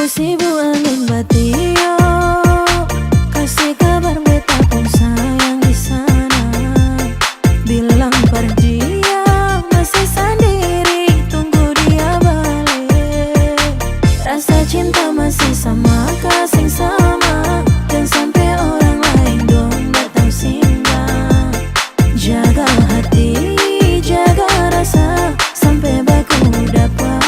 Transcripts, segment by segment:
Sibu angin batio, kasih kabar beta pun sayang di sana. Bilang perdia masih sendiri, tunggu dia balik. Rasa cinta masih sama, kasih sama, dan sampai orang lain dong datang singgah. Jaga hati, jaga rasa, sampai baku dapat.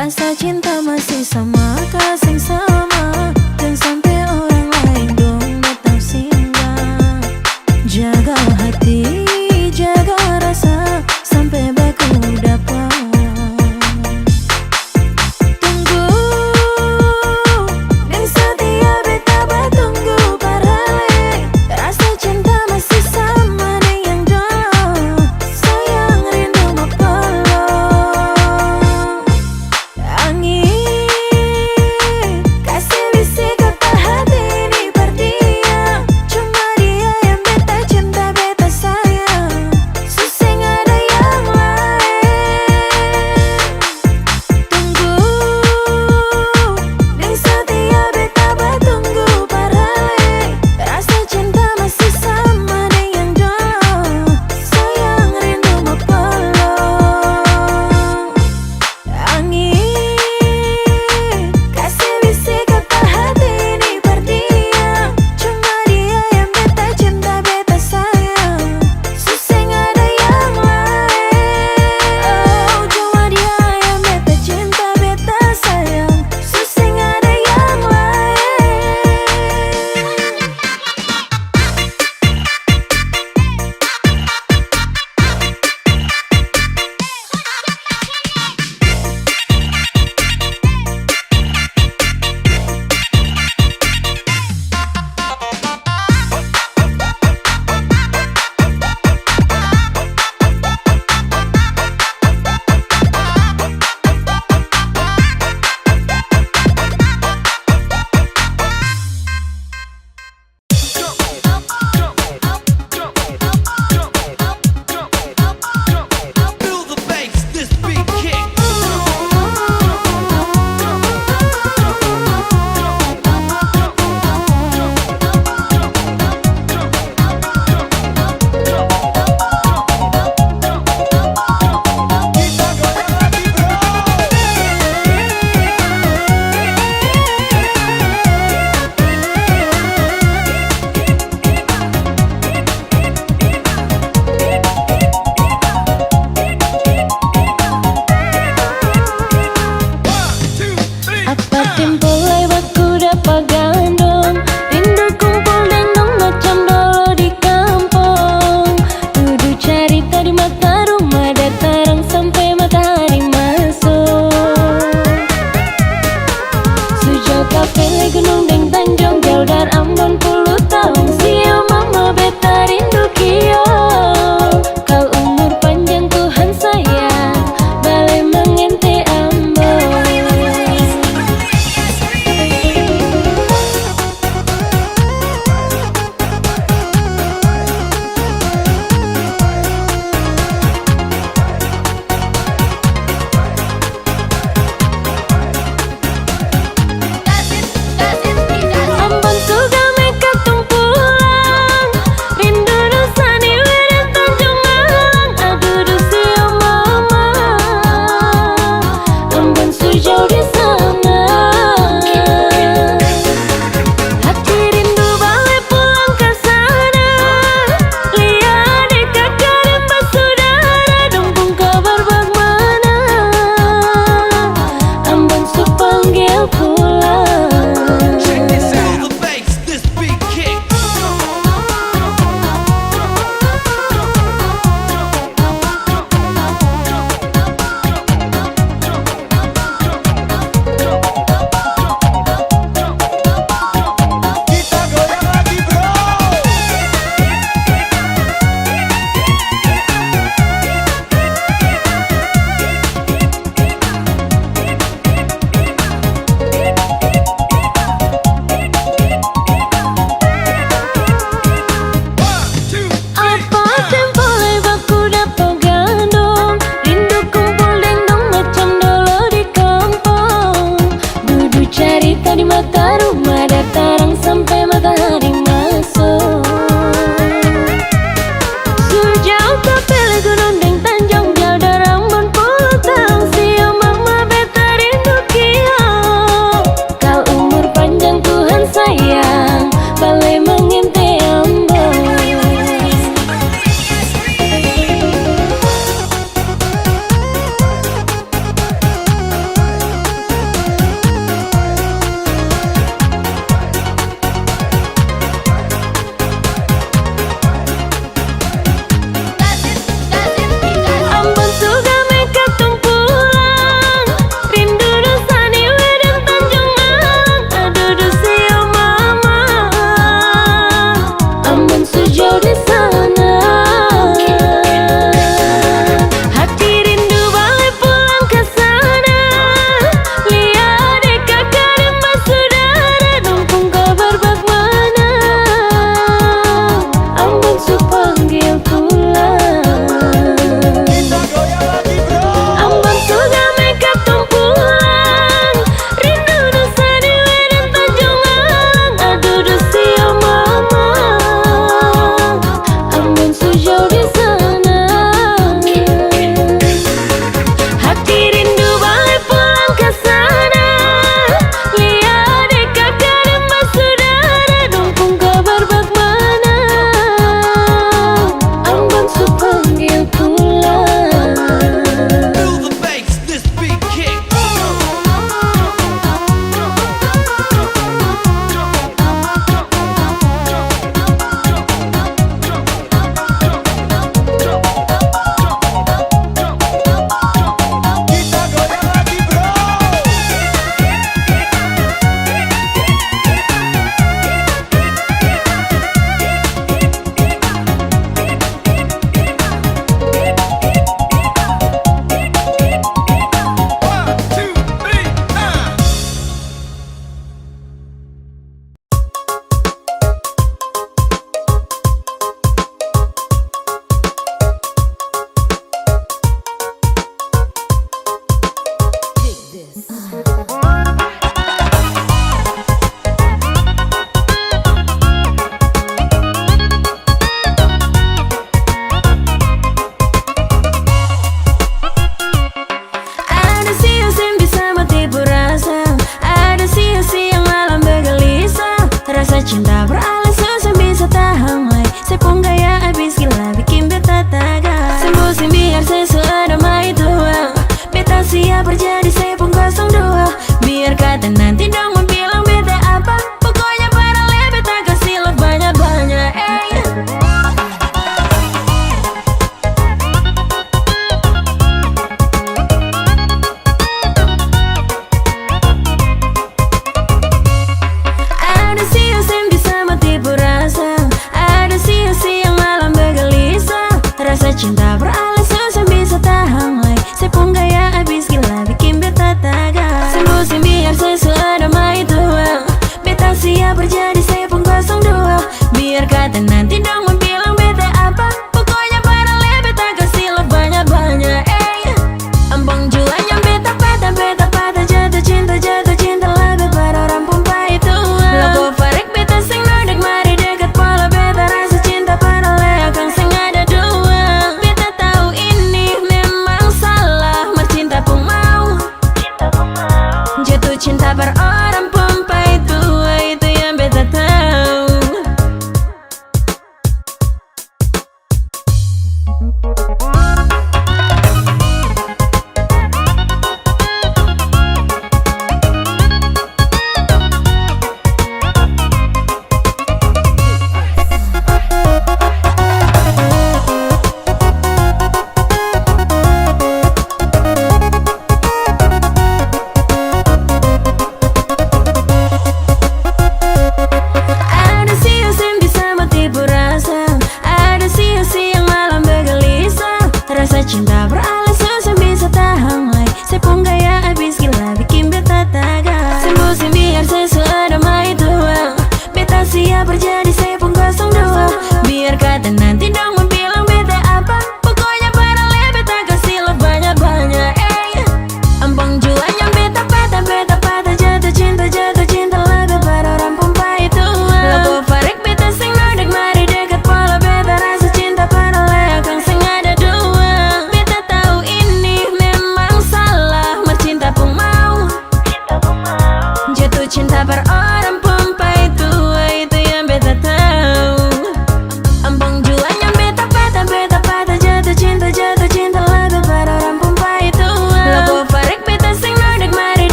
Rasa cinta masih sama, kasih sama, dan sampai orang lain dong datang singgah. Jaga hati, jaga rasa, sampai baku dapat. Tunggu, dan setia beta batunggu parale. Rasa cinta masih sama dengan dulu, sayang rindu mapolo. Angin Rasa cinta beralasan bisa tahan hai. Saya pun gaya habis gila bikin beta taga. Sembusin biar saya seadamai tua. Beta siap berjadi saya pun 02. Biar kata nanti dong mau bilang beta apa. Pokoknya para le beta kasih love banyak-banyak. Ada sia-sia yang bisa mati rasa. Ada sia-sia yang malam bergelisah. Rasa cinta beralasan saya bisa tahan hai. Saya pun gaya habis gila bikin beta taga. Sembusin biar saya seadamai tua. Beta siap berjadi saya pun 02. Biar kata nanti dong mau bilang beta apa. Pokoknya para le beta kasih love banyak-banyak. Ambang juanya beta patah jatuh cinta lebih pada orang pompa itu. Logo farek beta sing nodek mari dekat pola beta rasa cinta pada le akan sing ada dua. Beta tahu ini memang salah, mar cinta pun mau jatuh cinta pada orang pompa itu yang beta tahu.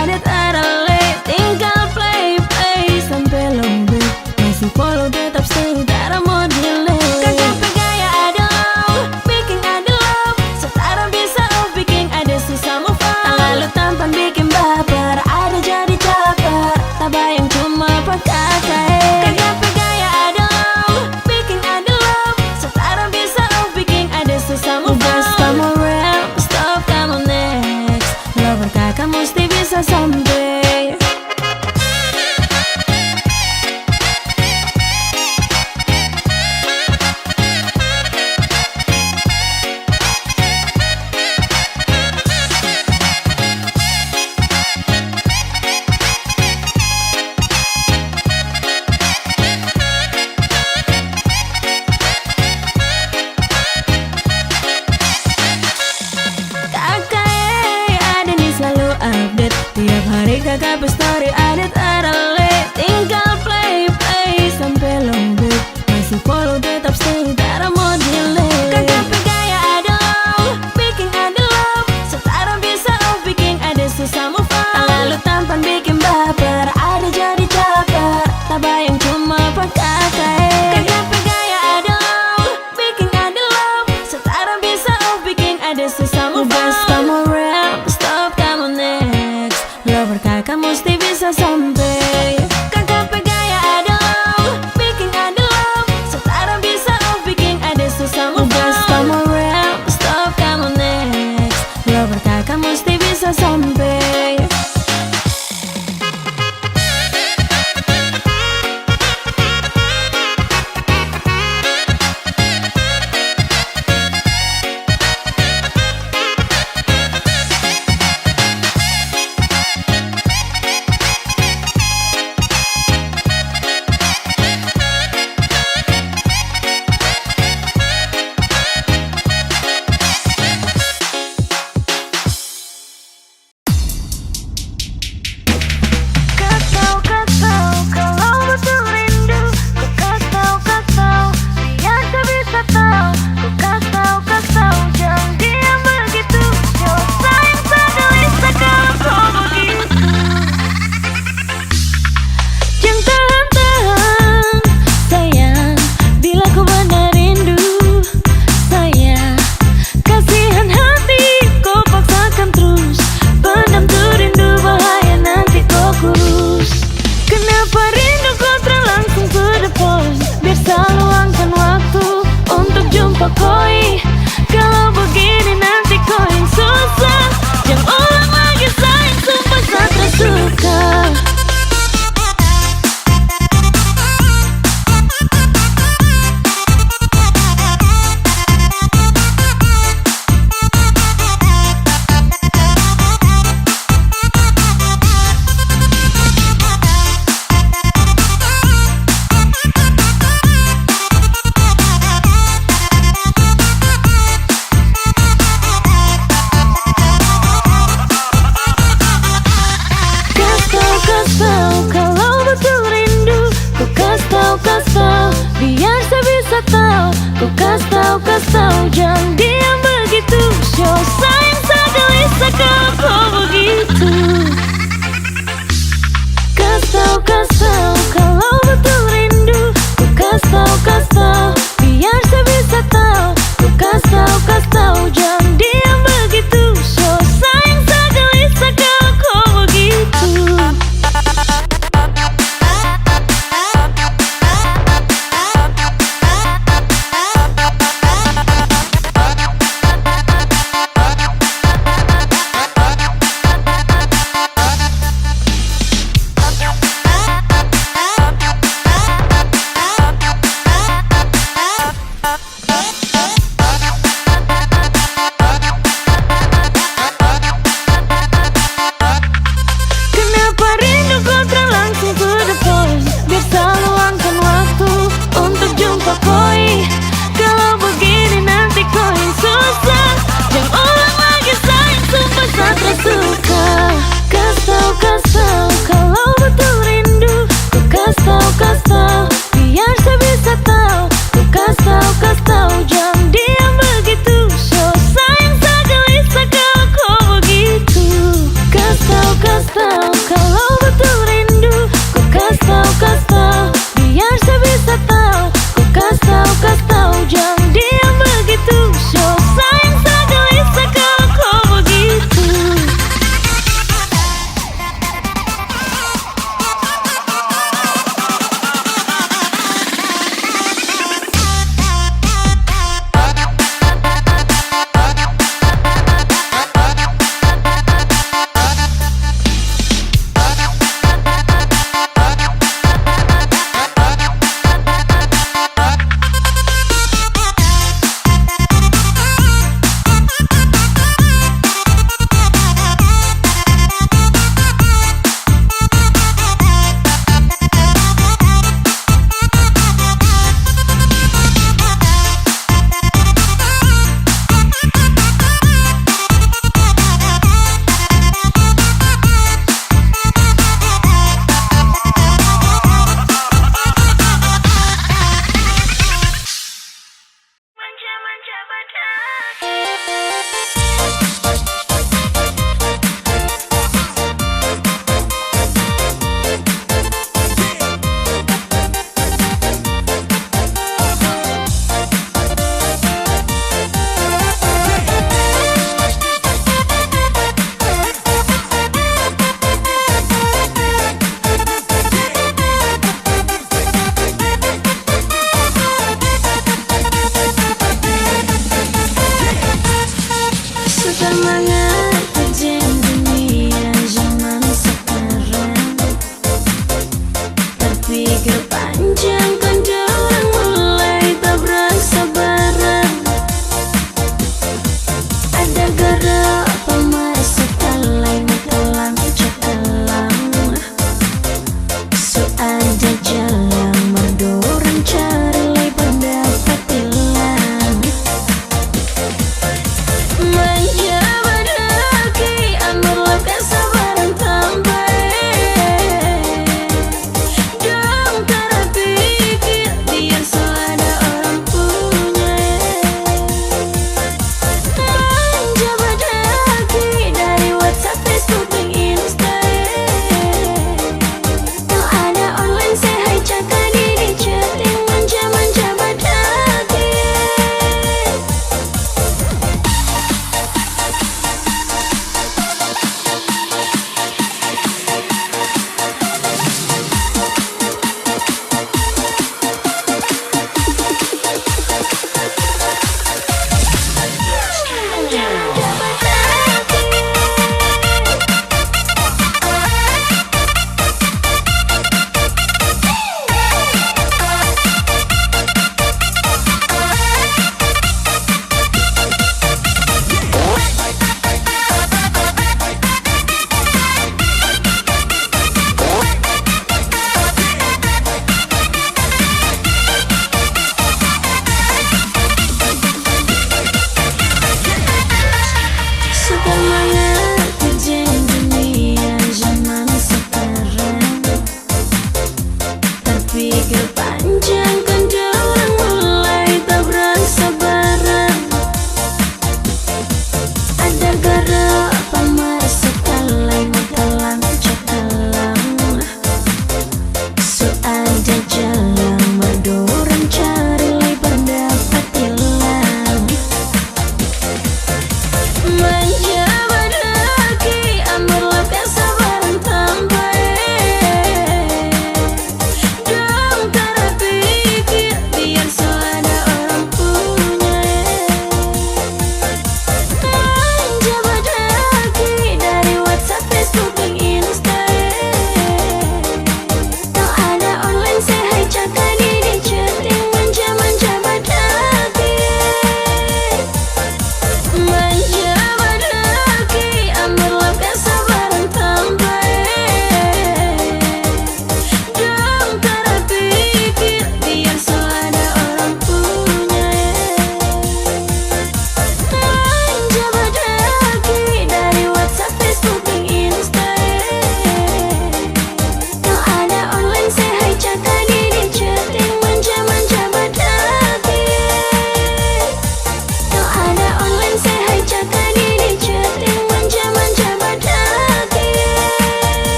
adet ada late. Tinggal play sampai lembut. Masih follow tetap stay, tak ada mau delay. Kagak pegaya ada low, bikin ada love. Setara bisa off, bikin ada susah move on. Lalu tampan bikin baper, ada jadi caper. Tak bayang cuma pakai kain. Kagak pegaya ada low, bikin ada love. Setara bisa off, bikin ada susah move on. Kamu real, stop kamu next. Lover kakak mesti bisa sampai. Tiap hari kakak story adet ada late. Tinggal play sampai lembut. Masih follow tetap stay, tak ada mau delay. Kakak pegaya ada low, bikin ada love. Setara bisa off, bikin ada susah move on. Lalu tampan bikin baper, ada jadi caper. Tak bayang cuma pakai kain. Kakak pegaya ada low, bikin ada love. Setara bisa off, bikin ada susah move on. Kamu real, stop kamu next. Lover kakak mesti bisa sampai. Kakak pegaya ada low, bikin ada love. Setara bisa off, bikin ada susah move on. Kamu real, stop kamu next. Lover kakak mesti bisa sampai. Pokoknya kalau begini nanti kau yang susah. Jangan ulang lagi sayang, sumpah saya tersuka. Biar saya bisa tahu, ku kas tahu, jangan diam begitu. Show sayang saya gelisah kalau kau begitu. Kas tahu kalau betul rindu. Ku kas tahu, biar saya bisa tahu. Ku kas tahu, jangan diam begitu. Show sayang saya gelisah kalau kau begitu.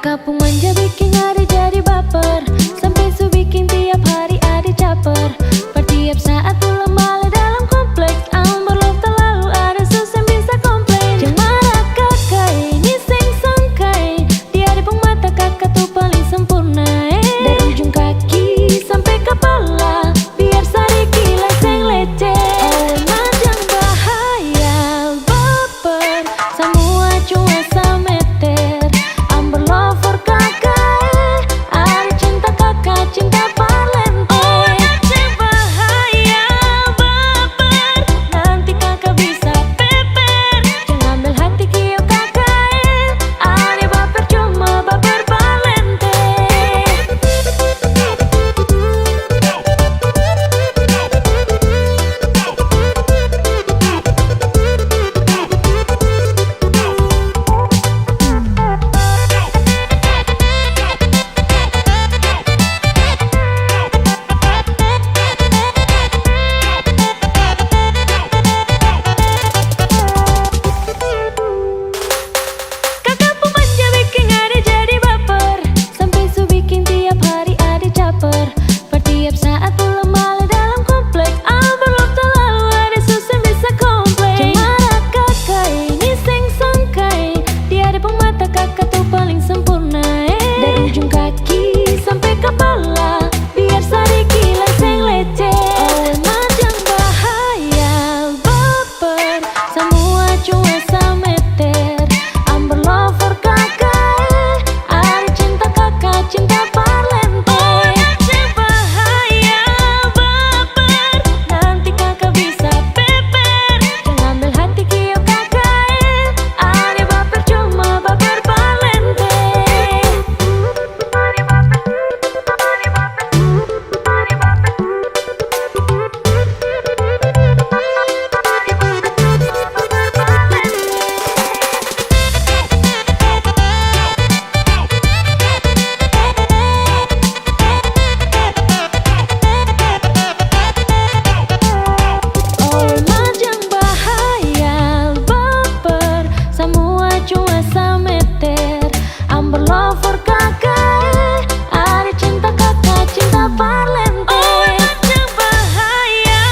Kakak pun manja bikin hari jadi baper, sampai su bikin tiap hari ada caper. Per tiap saat pulang balik dalam kompleks, amber love terlalu ada sus yang bisa komplain. Jangan marah kakak ini seng sangkai, dia di mata kakak tuh paling sempurna. Dari ujung kaki sampai kepala, biar sari kilas yang leceh. Oh macam bahaya baper, semua cuma sameter. Amber lover kakak, ada cinta kakak, cinta parlente. Oh macam bahaya baper, nanti kakak bisa peper. Jangan ambil hati kio kakak, ada baper cuma baper parlente. Kakak pun manja bikin hari jadi baper, sampai su bikin tiap hari ada caper. Per tiap saat pulang balik dalam kompleks, amber love terlalu ada sus yang bisa komplain. Jangan marah kakak ini seng sangkai, dia di mata kakak tuh paling sempurna. Dari ujung kaki sampai kepala, biar sari kilas yang leceh. Oh macam bahaya baper, semua cuma sameter. Amber lover kakak, ada cinta kakak, cinta parlente. Oh macam bahaya baper, nanti kakak bisa peper. Jangan ambil hati kio kakak, ada baper cuma baper parlente. Oh macam bahaya baper, semua cuma sameter. Amber lover kakak, ada cinta kakak, cinta parlente. Oh macam bahaya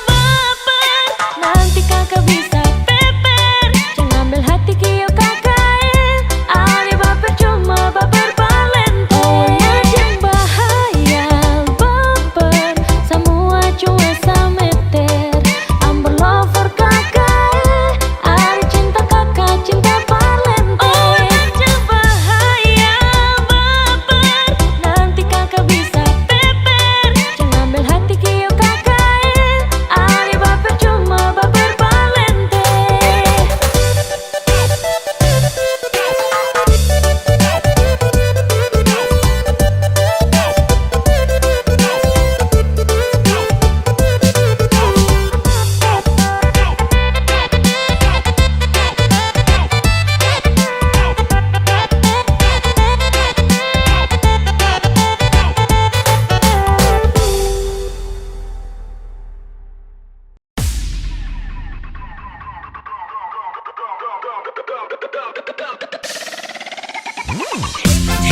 baper, nanti kakak bisa peper. Jangan ambil hati kio kakak, ada baper cuma baper parlente. Oh macam bahaya baper, semua cuma sameter. Amber lover kakak, ada cinta kakak, cinta parlente. Oh macam bahaya baper, nanti kakak bisa peper. Jangan ambil hati kio kakak, ada baper cuma baper parlente.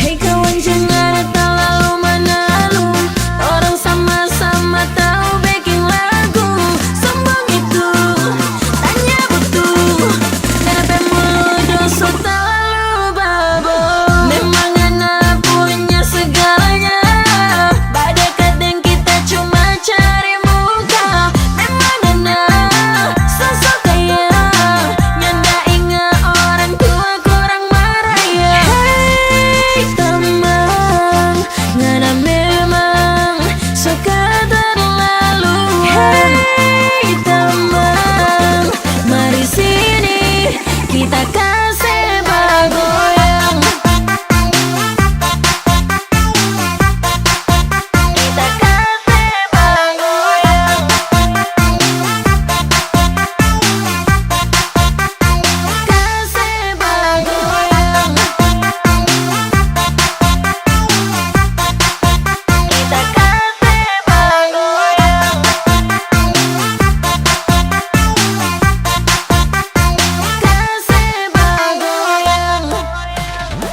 Hei kawan jangan terlalu menalu, orang sama-sama tahu backing lagu. Sombong itu tanya butuh, kenapa mulu so terlalu babo. Memang anak punya segalanya, pada kadang kita cuma cari muka. Memang anak sosok kaya, nyanda ingat orang tua kurang marah ya. Hey teman,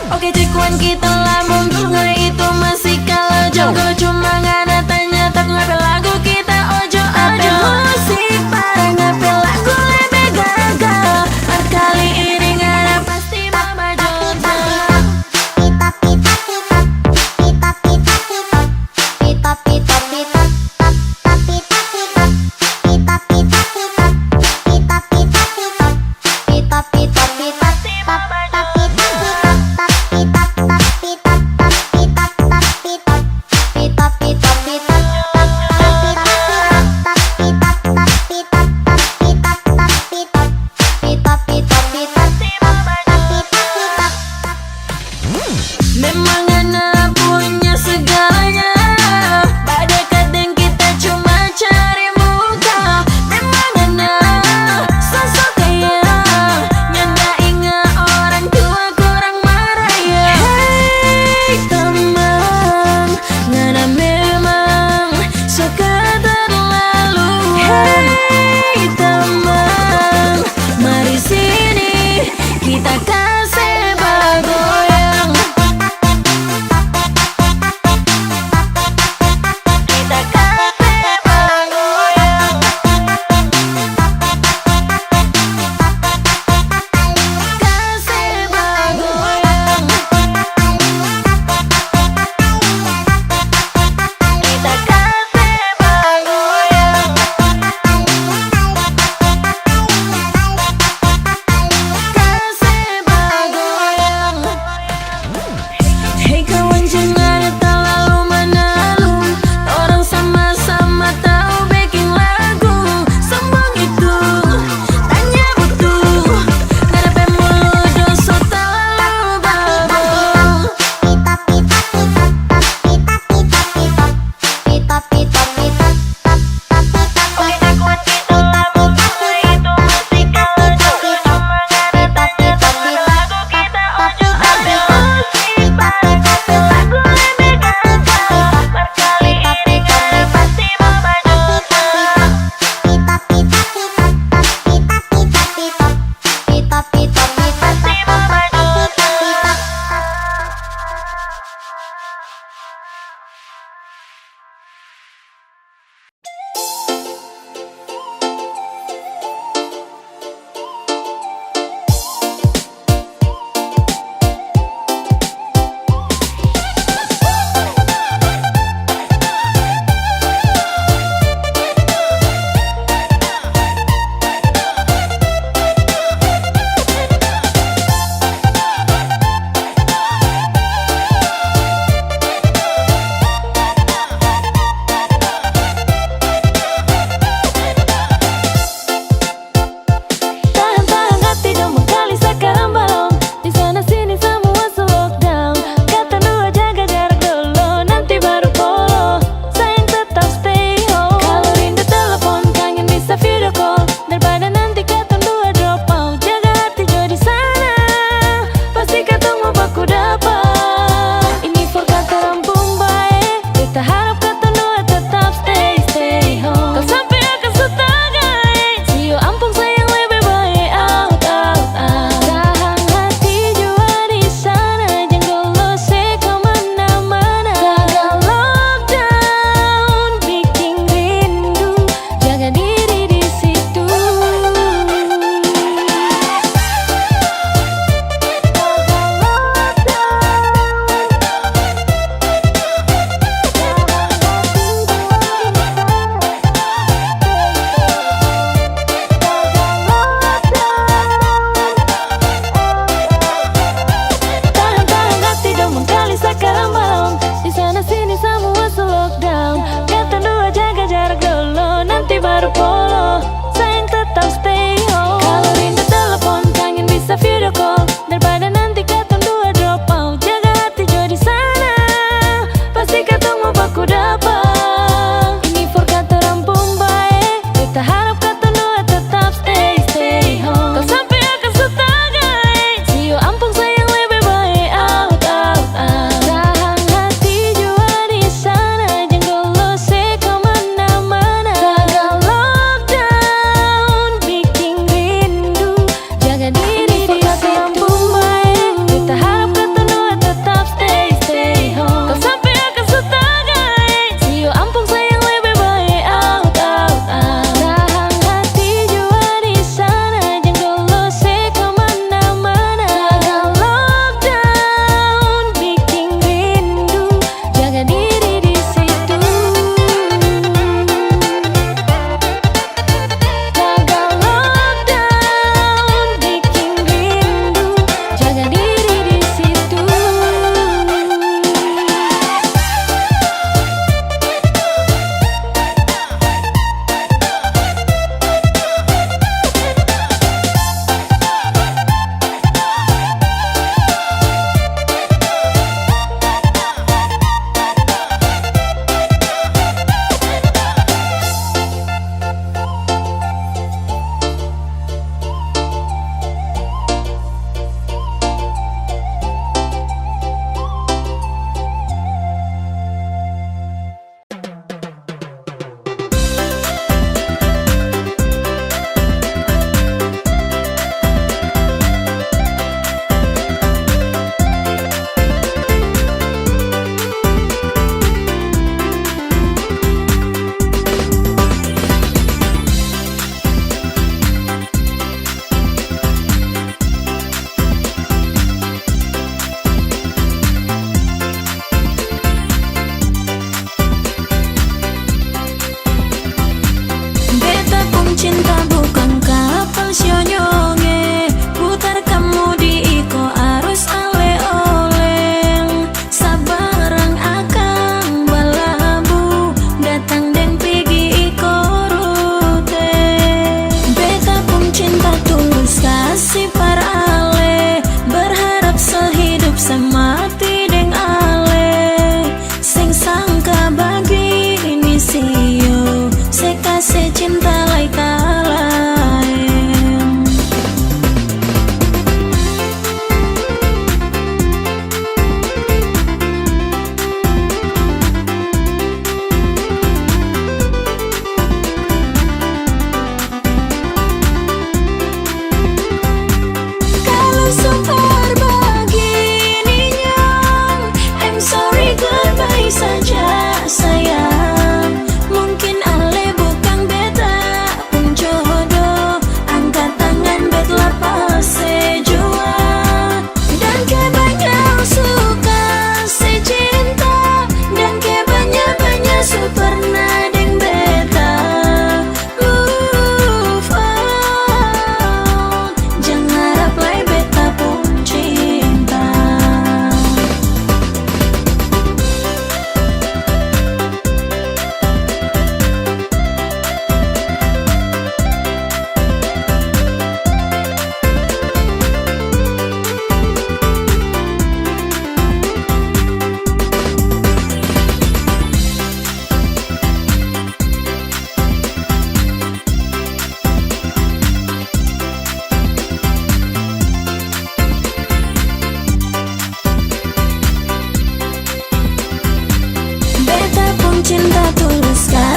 Oke cekuan kita lambung dulu itu masih kalah jogo cuma ngana tanya tak ngapel lagu kita ojo ojo musik para ngapel lagu lebih gagal kali ini ngana pasti mama jodoh. Memang anak punya segalanya, pada kadang kita cuma cari muka. Memang anak sosok kaya, nyanda ingat orang tua kurang marah ya. Hei teman, ngana memang suka terlaluan. Hei teman, mari sini kita kasih bagoyang.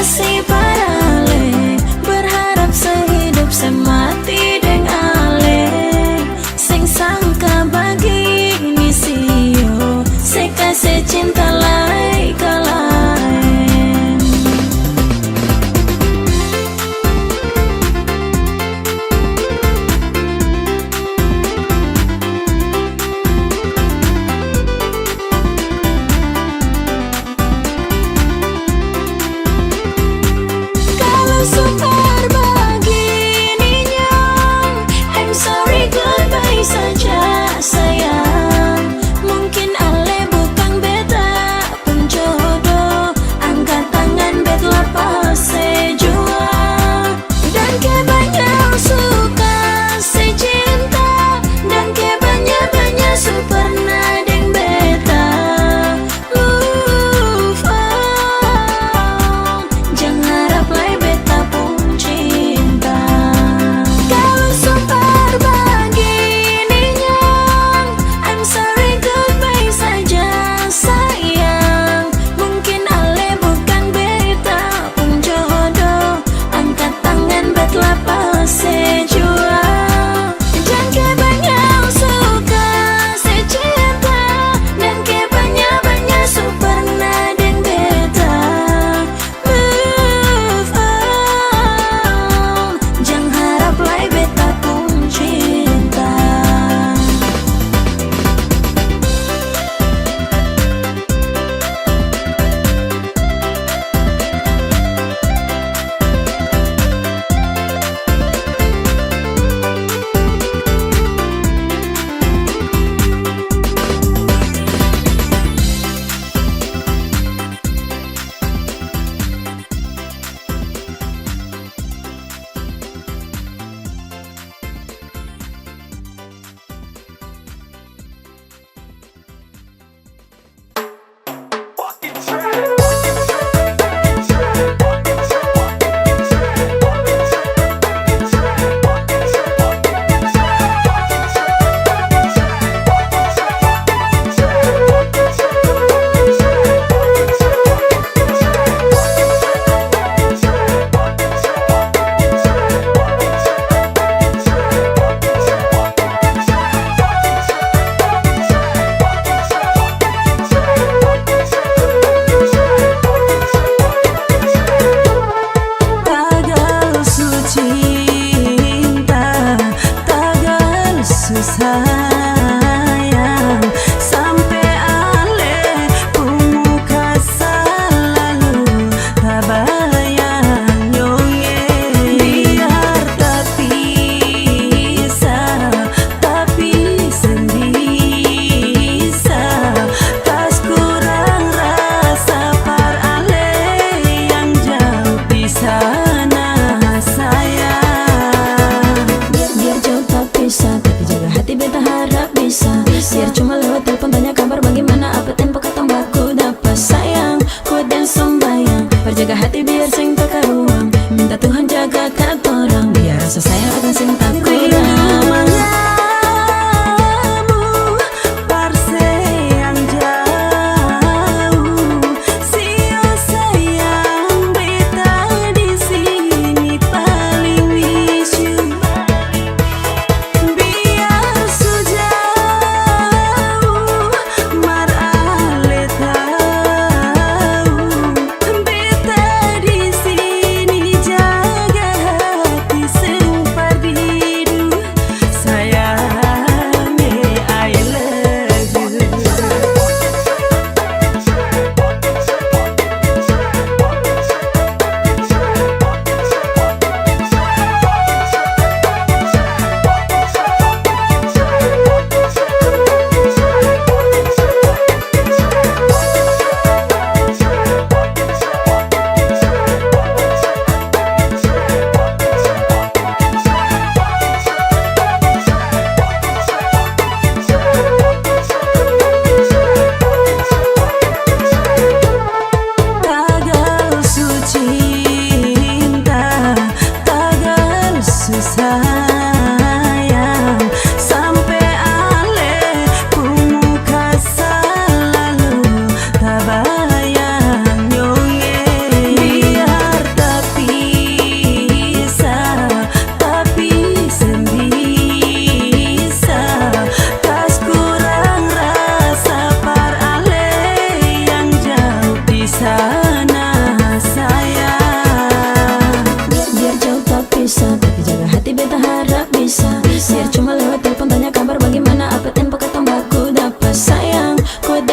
kasih parale, berharap sehidup semati deng ale. Sing sangka bagi ini sio, se kasih cinta lai kalain.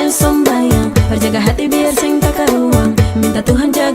sembahyang, berjaga hati biar sing tak karuang. Minta Tuhan jaga